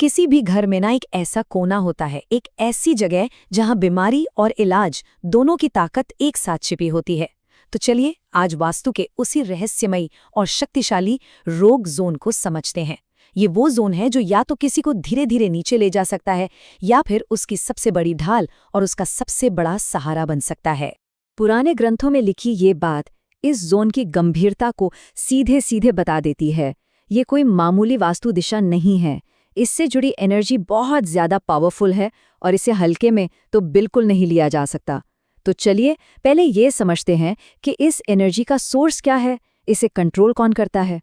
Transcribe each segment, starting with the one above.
किसी भी घर में ना एक ऐसा कोना होता है, एक ऐसी जगह जहां बीमारी और इलाज दोनों की ताकत एक साथ छिपी होती है। तो चलिए आज वास्तु के उसी रहस्यमयी और शक्तिशाली रोग जोन को समझते हैं। ये वो जोन है जो या तो किसी को धीरे धीरे नीचे ले जा सकता है या फिर उसकी सबसे बड़ी ढाल और उसका सबसे बड़ा सहारा बन सकता है। पुराने ग्रंथों में लिखी ये बात इस जोन की गंभीरता को सीधे सीधे बता देती है। ये कोई मामूली वास्तु दिशा नहीं है। इससे जुड़ी एनर्जी बहुत ज्यादा पावरफुल है और इसे हल्के में तो बिल्कुल नहीं लिया जा सकता। तो चलिए पहले ये समझते हैं कि इस एनर्जी का सोर्स क्या है, इसे कंट्रोल कौन करता है।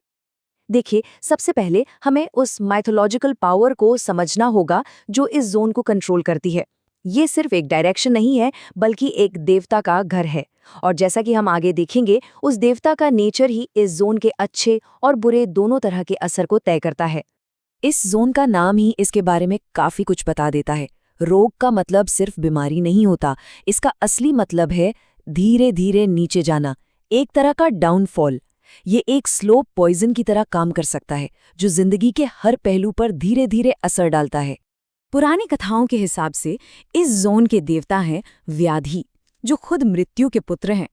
देखिए, सबसे पहले हमें उस माइथोलॉजिकल पावर को समझना होगा जो इस जोन को कंट्रोल करती है। ये सिर्फ एक डायरेक्शन नहीं है, बल्कि एक देवता का घर है। और जैसा कि हम आगे देखेंगे, उस देवता का नेचर ही इस जोन के अच्छे और बुरे दोनों तरह के असर को तय करता है। इस जोन का नाम ही इसके बारे में काफी कुछ बता देता है। रोग का मतलब सिर्फ बीमारी नहीं होता, इसका असली मतलब है धीरे धीरे नीचे जाना, एक तरह का डाउनफॉल। ये एक स्लो पॉइजन की तरह काम कर सकता है जो जिंदगी के हर पहलू पर धीरे धीरे असर डालता है। पुरानी कथाओं के हिसाब से इस जोन के देवता हैं व्याधि, जो खुद मृत्यु के पुत्र हैं।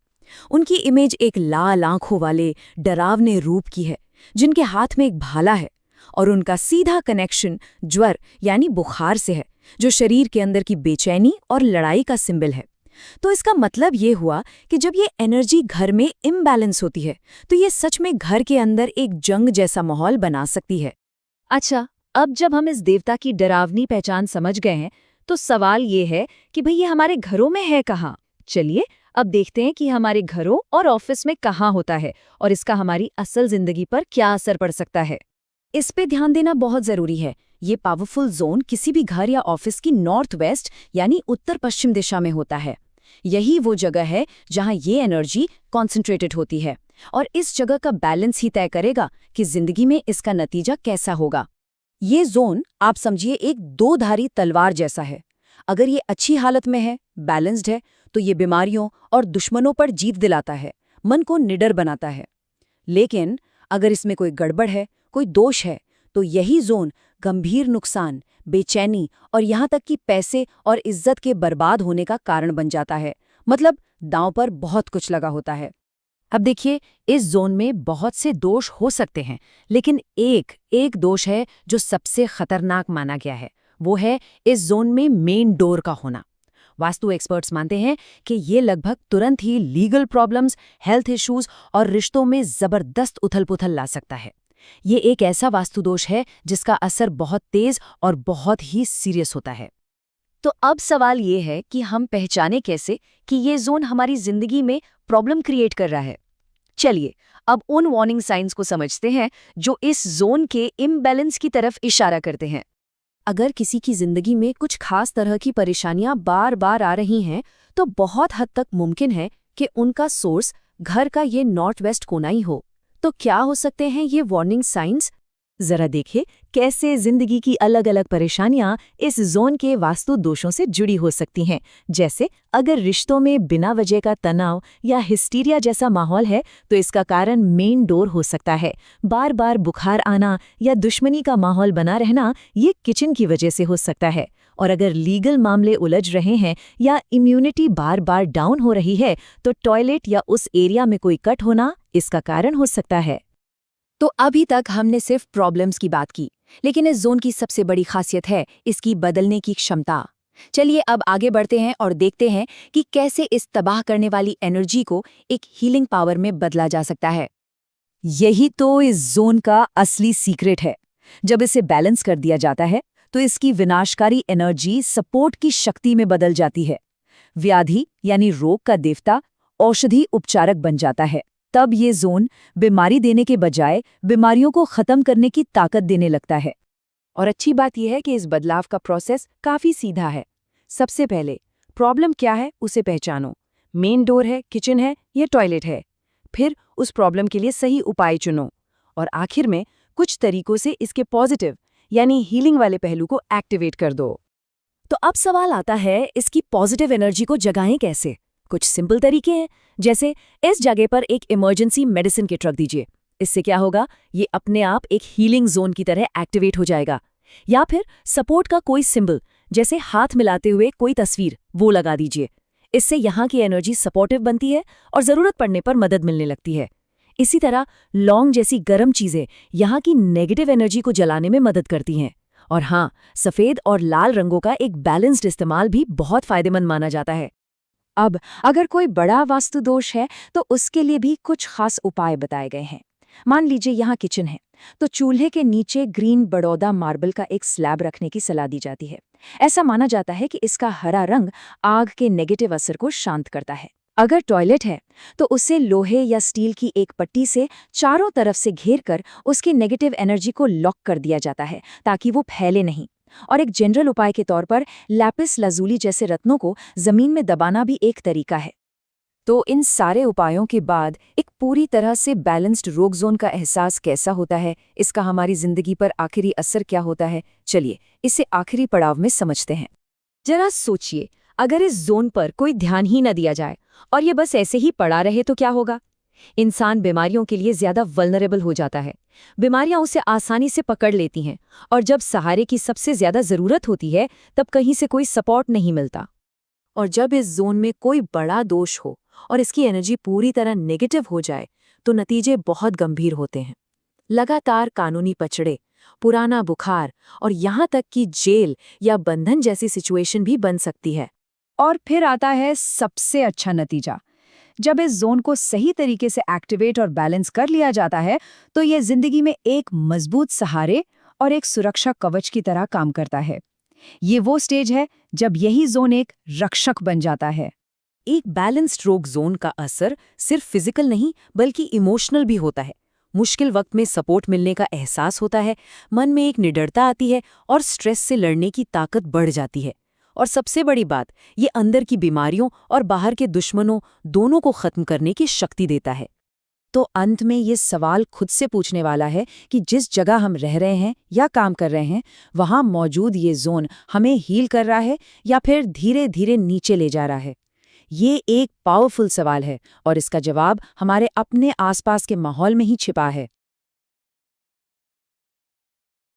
उनकी इमेज एक लाल आंखों वाले डरावने रूप की है, जिनके हाथ में एक भाला है, और उनका सीधा कनेक्शन ज्वर यानी बुखार से है, जो शरीर के अंदर की बेचैनी और लड़ाई का सिंबल है। तो इसका मतलब ये हुआ कि जब ये एनर्जी घर में इम्बैलेंस होती है तो ये सच में घर के अंदर एक जंग जैसा माहौल बना सकती है। अच्छा, अब जब हम इस देवता की डरावनी पहचान समझ गए हैं तो सवाल ये है कि भाई ये हमारे घरों में है कहाँ। चलिए अब देखते हैं कि हमारे घरों और ऑफिस में कहाँ होता है और इसका हमारी असल जिंदगी पर क्या असर पड़ सकता है। इस पे ध्यान देना बहुत जरूरी है। ये पावरफुल जोन किसी भी घर या ऑफिस की नॉर्थ वेस्ट यानी उत्तर पश्चिम दिशा में होता है। यही वो जगह है जहां ये एनर्जी कॉन्सेंट्रेटेड होती है, और इस जगह का बैलेंस ही तय करेगा कि जिंदगी में इसका नतीजा कैसा होगा। ये जोन आप समझिए एक दो-धारी तलवार जैसा है। अगर ये अच्छी हालत में है, बैलेंस्ड है, तो ये बीमारियों और दुश्मनों पर जीत दिलाता है, मन को निडर बनाता है। लेकिन अगर इसमें कोई गड़बड़ है, कोई दोष है, तो यही जोन गंभीर नुकसान, बेचैनी और यहाँ तक कि पैसे और इज्जत के बर्बाद होने का कारण बन जाता है। मतलब दांव पर बहुत कुछ लगा होता है। अब देखिए, इस जोन में बहुत से दोष हो सकते हैं, लेकिन एक दोष है जो सबसे खतरनाक माना गया है। वो है इस जोन में मेन डोर का होना। वास्तु एक्सपर्ट्स मानते हैं कि ये लगभग तुरंत ही लीगल प्रॉब्लम्स, हेल्थ इश्यूज और रिश्तों में जबरदस्त उथल-पुथल ला सकता है। ये एक ऐसा वास्तु दोष है जिसका असर बहुत तेज और बहुत ही सीरियस होता है। तो अब सवाल ये है कि हम पहचाने कैसे कि ये जोन हमारी जिंदगी में प्रॉब्लम क्रिएट कर रहा है। चलिए अब उन वार्निंग साइंस को समझते हैं जो इस जोन के इम्बैलेंस की तरफ इशारा करते हैं। अगर किसी की जिंदगी में कुछ खास तरह की परेशानियां बार बार आ रही हैं, तो बहुत हद तक मुमकिन है कि उनका सोर्स घर का ये नॉर्थ वेस्ट कोना ही हो। तो क्या हो सकते हैं ये वार्निंग साइंस? जरा देखिए कैसे जिंदगी की अलग अलग परेशानियां इस जोन के वास्तु दोषों से जुड़ी हो सकती हैं। जैसे अगर रिश्तों में बिना वजह का तनाव या हिस्टीरिया जैसा माहौल है, तो इसका कारण मेन डोर हो सकता है। बार बार बुखार आना या दुश्मनी का माहौल बना रहना, ये किचन की वजह से हो सकता है। और अगर लीगल मामले उलझ रहे हैं या इम्यूनिटी बार बार डाउन हो रही है, तो टॉयलेट या उस एरिया में कोई कट होना इसका कारण हो सकता है। तो अभी तक हमने सिर्फ प्रॉब्लम्स की बात की, लेकिन इस जोन की सबसे बड़ी खासियत है इसकी बदलने की क्षमता। चलिए अब आगे बढ़ते हैं और देखते हैं कि कैसे इस तबाह करने वाली एनर्जी को एक हीलिंग पावर में बदला जा सकता है। यही तो इस जोन का असली सीक्रेट है। जब इसे बैलेंस कर दिया जाता है तो इसकी विनाशकारी एनर्जी सपोर्ट की शक्ति में बदल जाती है। व्याधि यानी रोग का देवता औषधि उपचारक बन जाता है। तब ये जोन बीमारी देने के बजाय बीमारियों को खत्म करने की ताकत देने लगता है। और अच्छी बात यह है कि इस बदलाव का प्रोसेस काफी सीधा है। सबसे पहले प्रॉब्लम क्या है उसे पहचानो। मेन डोर है, किचन है या टॉयलेट है। फिर उस प्रॉब्लम के लिए सही उपाय चुनो, और आखिर में कुछ तरीकों से इसके पॉजिटिव यानी हीलिंग वाले पहलू को एक्टिवेट कर दो। तो अब सवाल आता है, इसकी पॉजिटिव एनर्जी को जगाएं कैसे? कुछ सिंपल तरीके हैं, जैसे इस जगह पर एक इमरजेंसी मेडिसिन किट रख दीजिए। इससे क्या होगा, ये अपने आप एक हीलिंग जोन की तरह एक्टिवेट हो जाएगा। या फिर सपोर्ट का कोई सिंबल, जैसे हाथ मिलाते हुए कोई तस्वीर, वो लगा दीजिए। इससे यहाँ की एनर्जी सपोर्टिव बनती है और ज़रूरत पड़ने पर मदद मिलने लगती है। इसी तरह लौंग जैसी गर्म चीज़ें यहाँ की नेगेटिव एनर्जी को जलाने में मदद करती हैं। और हाँ, सफ़ेद और लाल रंगों का एक बैलेंस्ड इस्तेमाल भी बहुत फायदेमंद माना जाता है। अब अगर कोई बड़ा वास्तु दोष है तो उसके लिए भी कुछ खास उपाय बताए गए हैं। मान लीजिए यहाँ किचन है, तो चूल्हे के नीचे ग्रीन बड़ौदा मार्बल का एक स्लैब रखने की सलाह दी जाती है। ऐसा माना जाता है कि इसका हरा रंग आग के नेगेटिव असर को शांत करता है। अगर टॉयलेट है तो उसे लोहे या स्टील की एक पट्टी से चारों तरफ से घेर कर उसकी नेगेटिव एनर्जी को लॉक कर दिया जाता है ताकि वो फैले नहीं। और एक जनरल उपाय के तौर पर लैपिस लाजुली जैसे रत्नों को जमीन में दबाना भी एक तरीका है। तो इन सारे उपायों के बाद एक पूरी तरह से बैलेंस्ड रोग जोन का एहसास कैसा होता है, इसका हमारी जिंदगी पर आखिरी असर क्या होता है, चलिए इसे आखिरी पड़ाव में समझते हैं। जरा सोचिए, अगर इस जोन पर कोई ध्यान ही न दिया जाए और ये बस ऐसे ही पड़ा रहे तो क्या होगा? इंसान बीमारियों के लिए ज्यादा वल्नरेबल हो जाता है। बीमारियां उसे आसानी से पकड़ लेती हैं और जब सहारे की सबसे ज्यादा जरूरत होती है तब कहीं से कोई सपोर्ट नहीं मिलता। और जब इस जोन में कोई बड़ा दोष हो और इसकी एनर्जी पूरी तरह नेगेटिव हो जाए तो नतीजे बहुत गंभीर होते हैं। लगातार कानूनी पचड़े, पुराना बुखार और यहाँ तक कि जेल या बंधन जैसी सिचुएशन भी बन सकती है। और फिर आता है सबसे अच्छा नतीजा। जब इस जोन को सही तरीके से एक्टिवेट और बैलेंस कर लिया जाता है तो ये जिंदगी में एक मजबूत सहारे और एक सुरक्षा कवच की तरह काम करता है। ये वो स्टेज है जब यही जोन एक रक्षक बन जाता है। एक बैलेंस्ड रोग जोन का असर सिर्फ फिजिकल नहीं बल्कि इमोशनल भी होता है। मुश्किल वक्त में सपोर्ट मिलने का एहसास होता है, मन में एक निडरता आती है और स्ट्रेस से लड़ने की ताकत बढ़ जाती है। और सबसे बड़ी बात, ये अंदर की बीमारियों और बाहर के दुश्मनों दोनों को खत्म करने की शक्ति देता है। तो अंत में ये सवाल खुद से पूछने वाला है कि जिस जगह हम रह रहे हैं या काम कर रहे हैं, वहाँ मौजूद ये जोन हमें हील कर रहा है या फिर धीरे धीरे नीचे ले जा रहा है? ये एक पावरफुल सवाल है और इसका जवाब हमारे अपने आसपास के माहौल में ही छिपा है।